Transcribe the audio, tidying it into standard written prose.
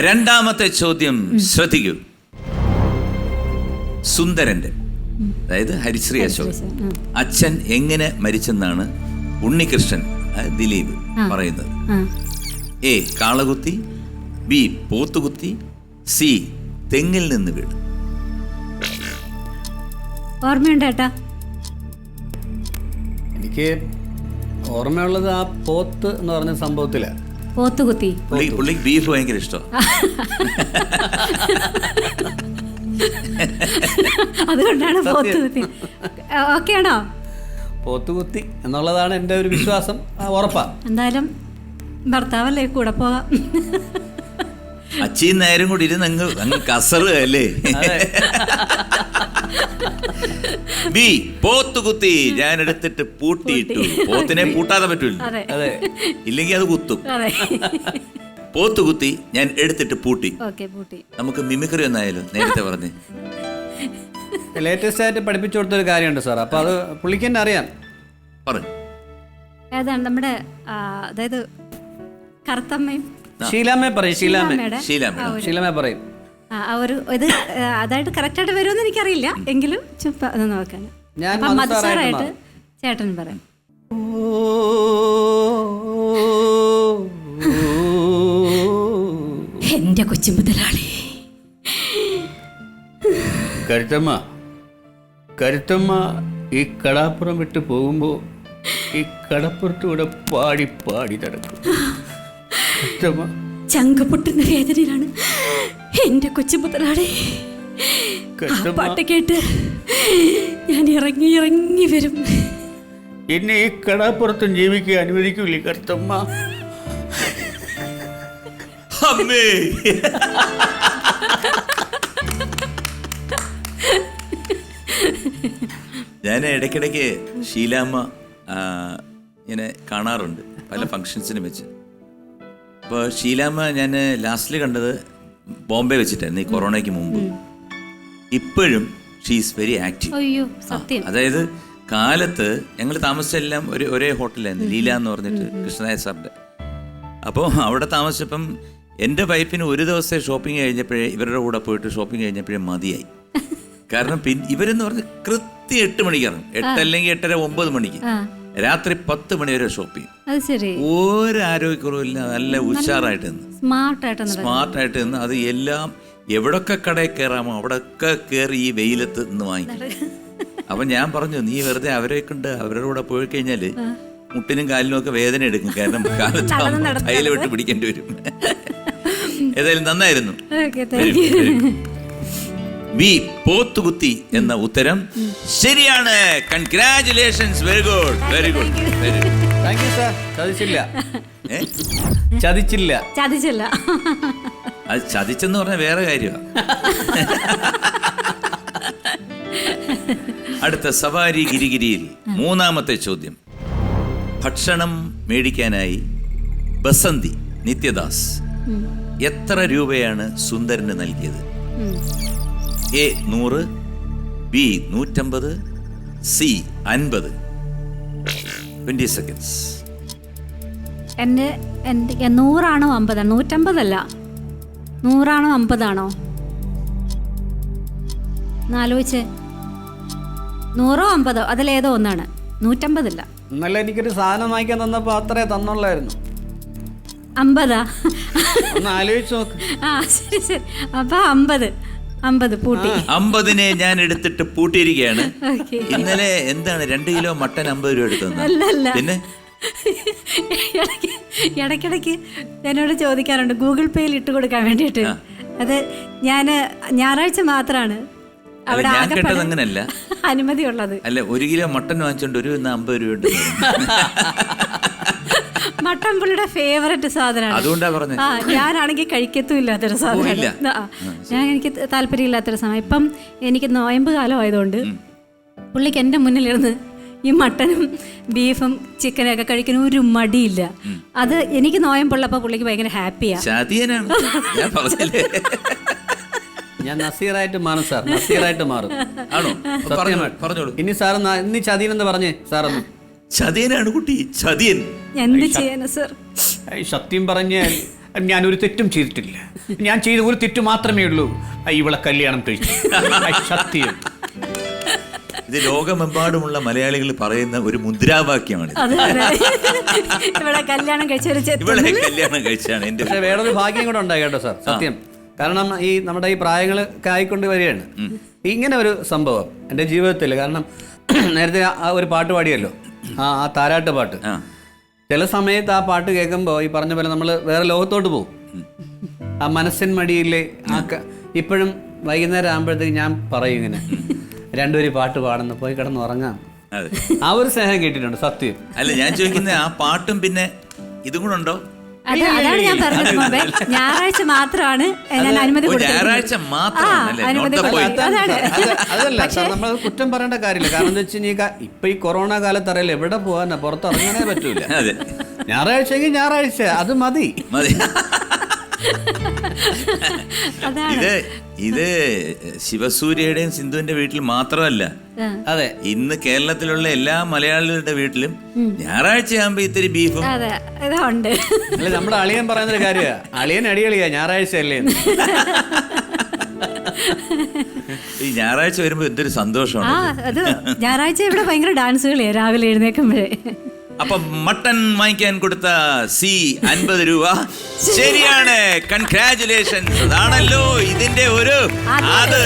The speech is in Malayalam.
രണ്ടാമത്തെ ചോദ്യം ശ്രദ്ധിക്കൂ. സുന്ദരന്റെ, അതായത് ഹരിശ്രീ അശോക്, അച്ഛൻ എങ്ങനെ മരിച്ചെന്നാണ് ഉണ്ണികൃഷ്ണൻ ദിലീപ് പറയുന്നത്? എ കാളകുത്തി, ബി പോത്തുകുത്തി, സി തെങ്ങിൽ നിന്ന് വീട്. ഓർമ്മയുണ്ട് ഏട്ടാ? എനിക്ക് ഓർമ്മയുള്ളത് ആ പോത്ത് എന്ന് പറഞ്ഞ സംഭവത്തിലാ. പോത്തുകുത്തി. പുള്ളിക്ക് ബീഫ് ഭയങ്കര ഇഷ്ടം. അതുകൊണ്ടാണ് പോത്തുകുത്തി. ഓക്കെ ആണോ? പോത്തുകുത്തി എന്നുള്ളതാണ് എൻ്റെ ഒരു വിശ്വാസം. ഉറപ്പാ. എന്തായാലും ഭർത്താവല്ലേ, കൂടെ പോകാം. അച്ഛയും നേരം കൂടി ഇരുന്ന് അങ്ങ് കസറ് അല്ലേ? ബി പോത്തുകുത്തി ഞാൻ എടുത്തിട്ട് പൂട്ടിയിട്ടു. പോത്തിനെ പൂട്ടാതെ പറ്റൂല, ഇല്ലെങ്കിൽ അത് കുത്തും. പോത്തുകുത്തി ഞാൻ എടുത്തിട്ട് പൂട്ടി. നമുക്ക് മിമിക്രി ഒന്നായാലും നേരത്തെ പറഞ്ഞ് ലേറ്റസ്റ്റ് ആയിട്ട് പഠിപ്പിച്ചു കൊടുത്തൊരു കാര്യമുണ്ട് സാർ. അപ്പൊ അത് പുള്ളിക്ക് തന്നെ അറിയാം. ഏതാണ് നമ്മുടെ, അതായത് കറുത്തമ്മയും ഷീലാമ്മ പറയും. ഷീലാമ്മ പറയും. ഇത് അതായിട്ട് കറക്റ്റ് ആയിട്ട് വരുമെന്ന് എനിക്കറിയില്ല, എങ്കിലും നോക്കണം. മധുസാറായിട്ട് ചേട്ടൻ പറയാം. എന്റെ കൊച്ചു മുതലാളി. കരുത്തമ്മ ഈ കടാപ്പുറം വിട്ട് പോകുമ്പോ ഈ കടപ്പുറത്തൂടെ പാടി പാടി നടക്കും. ചങ്ക പൊട്ടുന്ന വേദനയിലാണ് എന്റെ കൊച്ചു മുതലാളി. പാട്ട് കേട്ട് ഞാൻ ഇറങ്ങി ഇറങ്ങി വരും. എന്നെ ഈ കടാപ്പുറത്തും ജീവിക്കാൻ അനുവദിക്കൂലേ കരുത്തമ്മ? ഞാൻ ഇടയ്ക്കിടയ്ക്ക് ഷീലാമ്മ ഇങ്ങനെ കാണാറുണ്ട് പല ഫങ്ഷൻസിനും വെച്ച്. അപ്പോൾ ഷീലാമ്മ ഞാൻ ലാസ്റ്റിൽ കണ്ടത് ബോംബെ വെച്ചിട്ടായിരുന്നു, ഈ കൊറോണയ്ക്ക് മുമ്പ്. ഇപ്പോഴും ഷീ ഈസ് വെരി ആക്റ്റീവ്. അതായത് കാലത്ത് ഞങ്ങൾ താമസിച്ചെല്ലാം ഒരേ ഹോട്ടലായിരുന്നു, ലീല എന്ന് പറഞ്ഞിട്ട് കൃഷ്ണനായ സാറിൻ്റെ. അപ്പോൾ അവിടെ താമസിച്ചപ്പം എൻ്റെ വൈഫിന് ഒരു ദിവസത്തെ ഷോപ്പിംഗ് കഴിഞ്ഞപ്പോഴേ, ഇവരുടെ കൂടെ പോയിട്ട് ഷോപ്പിംഗ് കഴിഞ്ഞപ്പോഴേ മതിയായി. കാരണം ഇവരെന്ന് പറഞ്ഞ് കൃത്യം 8 മണിക്ക് ഇറങ്ങും. 8 അല്ലെങ്കിൽ 8:30, 9 മണിക്ക്, രാത്രി 10 മണി വരെ ഷോപ്പിംഗ്. ഒരു ആരോഗ്യക്കുറവില്ല, നല്ല ഉഷാറായിട്ട് നിന്ന്, സ്മാർട്ടായിട്ട് നിന്ന്. അത് എല്ലാം എവിടൊക്കെ കടയിൽ കയറാമോ അവിടൊക്കെ കയറി ഈ വെയിലത്ത് നിന്ന് വാങ്ങിക്കും. അപ്പം ഞാൻ പറഞ്ഞു, നീ വെറുതെ അവരെ കൊണ്ട് അവരുടെ കൂടെ പോയി കഴിഞ്ഞാല് മുട്ടിനും കാലിനും ഒക്കെ വേദന എടുക്കും. കാരണം കാലത്ത് കയ്യിൽ വിട്ട് പിടിക്കേണ്ടി വരും. ഏതായാലും നന്നായിരുന്നു. ബി പോത്തുകുത്തി എന്ന ഉത്തരം ശരിയാണ്. Congratulations. Very good, very good, very good. Thank you sir. ചതിച്ചില്ല. അത് ചതിച്ചെന്ന് പറഞ്ഞ വേറെ കാര്യമാണ്. അടുത്ത സവാരി ഗിരിഗിരിയിൽ മൂന്നാമത്തെ ചോദ്യം. ഭക്ഷണം മേടിക്കാനായി ബസന്തി നിത്യദാസ് എത്ര രൂപയാണ് സുന്ദരന് നൽകിയത്? A 100, B 150, C 50. 20 seconds. 100 ആണോ 50? 150 അല്ല. 100 ആണോ 50 ആണോ? ആലോചിച്ച്. 100 50 അതിലേതോ ഒന്നാണ്. 150 അല്ല. ഇന്നലെ എനിക്കൊരു സാധനം വാങ്ങിക്കാൻ തന്നപ്പോ അത്രേ തന്നുള്ളായിരുന്നു. 50. ഒന്ന് ആലോചിച്ച് നോക്ക്. ശരി. അപ്പൊ 50 പൂട്ടി. 50നെ ഞാൻ എടുത്തിട്ട് പൂട്ടിയിരിക്കുകയാണ്. ഇന്നലെ എന്താണ് 2 കിലോ മട്ടൻ 50 രൂപ എടുത്തത്? പിന്നെ ഇടയ്ക്കിടയ്ക്ക് എന്നോട് ചോദിക്കാറുണ്ട് ഗൂഗിൾ പേയിൽ ഇട്ട് കൊടുക്കാൻ വേണ്ടിയിട്ട്. അത് ഞാൻ ഞായറാഴ്ച മാത്രമാണ് അവിടെ അങ്ങനല്ല അനുമതി ഉള്ളത്. അല്ല, 1 കിലോ മട്ടൻ വാങ്ങിച്ചോണ്ട് 50 രൂപ ഉണ്ട്. മട്ടൻ പുള്ളിയുടെ ഫേവററ്റ് സാധനമാണ്. അതുകൊണ്ടാ പറഞ്ഞത്. ഞാനാണെങ്കിൽ കഴിക്കത്തുമില്ലാത്തൊരു സാധനമാണ്. എനിക്ക് താല്പര്യമില്ലാത്തൊരു സമയം. ഇപ്പം എനിക്ക് നോയമ്പ് കാലം ആയതുകൊണ്ട് പുള്ളിക്ക് എൻ്റെ മുന്നിലിരുന്ന് ഈ മട്ടനും ബീഫും ചിക്കനും ഒക്കെ കഴിക്കുന്ന ഒരു മടിയില്ല. അത് എനിക്ക് നോയമ്പുള്ളപ്പോൾ പുള്ളിക്ക് ഭയങ്കര ഹാപ്പിയാണ്. ഞാൻ നസീറായിട്ട് മാറും സാർ. നസീറായിട്ട് മാറും. ആണോ? പറഞ്ഞോളൂ. ഇനി സാർ ഇനി ചതിയൻ എന്ന് പറഞ്ഞേ സാറൊന്ന്. ചതിയനാണ് കുട്ടി, ചതിയൻ. എന്ത് ചെയ്യാനാ സാർ? സത്യം പറഞ്ഞാൽ ഞാനൊരു തെറ്റും ചെയ്തിട്ടില്ല. ഞാൻ ചെയ്ത ഒരു തെറ്റ് മാത്രമേ ഉള്ളൂ, ഇവളെ കല്യാണം കഴിച്ചു. സത്യം. ഇത് ലോകമെമ്പാടുമുള്ള മലയാളികൾ പറയുന്ന ഒരു മുദ്രാവാക്യമാണ്. ഇവിടെ കല്യാണം ഇവളെ കല്യാണം കഴിച്ചാണ് എൻ്റെ. പക്ഷേ വേറൊരു ഭാഗ്യം കൂടെ ഉണ്ടായി കേട്ടോ സാർ, സത്യം. കാരണം ഈ നമ്മുടെ ഈ പ്രായങ്ങളൊക്കെ ആയിക്കൊണ്ട് വരികയാണ് ഇങ്ങനെ ഒരു സംഭവം എൻ്റെ ജീവിതത്തിൽ. കാരണം നേരത്തെ ആ ഒരു പാട്ട് പാടിയല്ലോ, ആ താരാട്ട് പാട്ട്. ചില സമയത്ത് ആ പാട്ട് കേൾക്കുമ്പോൾ ഈ പറഞ്ഞ പോലെ നമ്മൾ വേറെ ലോകത്തോട്ട് പോകും. ആ മനസ്സിൻ മടിയിലെ ഇപ്പോഴും വൈകുന്നേരം ആകുമ്പോഴത്തേക്ക് ഞാൻ പറയും ഇങ്ങനെ, രണ്ടുപേരും പാട്ട് പാടുന്നു, പോയി കിടന്ന് ഉറങ്ങാം. ആ ഒരു സ്നേഹം കേട്ടിട്ടുണ്ട് സത്യം. അല്ല, ഞാൻ ചോദിക്കുന്നത് ആ പാട്ടും പിന്നെ ഇതും കൂടെ ഉണ്ടോ? അതാണ് ഞാൻ പറഞ്ഞത് മുമ്പേ, ഞായറാഴ്ച മാത്രമാണ് ഞാൻ അനുമതി ഞായറാഴ്ച അതല്ല സാർ, നമ്മൾ കുറ്റം പറയേണ്ട കാര്യമില്ല. കാരണം എന്താ വെച്ച് കഴിഞ്ഞാൽ ഇപ്പൊ ഈ കൊറോണ കാലത്ത് അറിയില്ല എവിടെ പോകാനാ, പുറത്തിറങ്ങാനേ പറ്റൂല. ഞായറാഴ്ച എങ്കിൽ ഞായറാഴ്ച അത് മതി. ഇത് ശിവസൂര്യയുടെയും സിന്ധുവിന്റെ വീട്ടിൽ മാത്രമല്ല, അതെ, ഇന്ന് കേരളത്തിലുള്ള എല്ലാ മലയാളികളുടെ വീട്ടിലും ഞായറാഴ്ച ആകുമ്പോ ഇത്തിരി ബീഫും. ഇതുണ്ട്. അല്ല, നമ്മുടെ അളിയൻ പറയുന്നൊരു കാര്യമാ, അളിയൻ അടികളിയാ ഞായറാഴ്ച അല്ലേ. ഈ ഞായറാഴ്ച വരുമ്പോ എന്തൊരു സന്തോഷമാണ്. അത് ഞായറാഴ്ച ഇവിടെ ഭയങ്കര ഡാൻസ് കളിയാ രാവിലെ എഴുന്നേക്കുമ്പോഴേ. അപ്പൊ മട്ടൺ വാങ്ങിക്കാൻ കൊടുത്ത സി 50 രൂപ ശരിയാണ്. കൺഗ്രാറ്റുലേഷൻസ്. അതാണല്ലോ ഇതിന്റെ ഒരു അത്